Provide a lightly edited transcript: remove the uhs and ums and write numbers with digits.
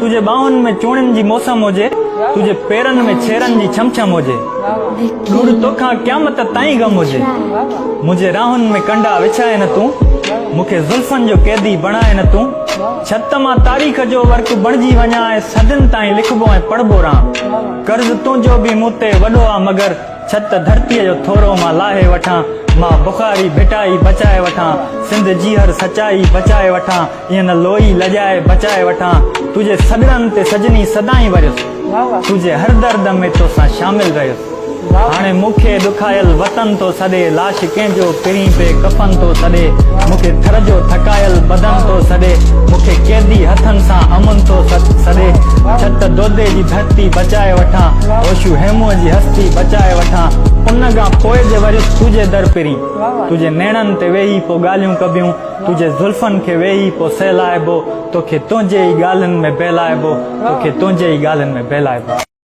तुझे बाहुन में चूड़न जी मौसम होजे, तुझे पेरन में छेरन जी छमछम होजे, दूर तोखा क़यामत ताईं गम होजे, मुझे राहुन में कंडा विछाए न तूं, मुखे जुल्फन जो कैदी बणाए न तूं, छत मां तारीख़ जो वर्क बणजी वञा ऐं सदिन ताईं लिखबो ऐं पढ़बो रहां। कर्ज़ तुंहिंजो बि मूं ते वॾो आ मगर छत धरतीअ जो थोरो मां लाहे वठां, मां बुखारी भिटाई बचाए वठां, सिंध जी हर सचाई बचाए वठां, ईअं न लोई लॼाए बचाए वठां, तुझे सगड़न ते सजनी सदाई वरियुसि, तुझे हर दर्द में तोसां शामिल रहियुसि। हाणे मूंखे ॾुखायल वतन तो सॾे, लाश कंहिंजो पिरीं पे कफन तो सॾे, मूंखे थर जो थकायल बदन तो सॾे, मूंखे कैदी हथन सां अमन तो सॾे, छत दोदे जी धरती बचाए वठां, होशू हेमूअ जी हस्ती बचाए वठां, उन खां पोइ जे वरियुसि तुझे दर पिरीं, तुझे नेणनि ते वेही पो ॻाल्हियूं कबियूं, तुझे जुल्फन खे वेही पो सहलाइबो, तोखे तुंहिंजे ई ॻाल्हियुनि में बहलाइबो, तोखे तुंहिंजे ई ॻाल्हियुनि में बहलाइबो।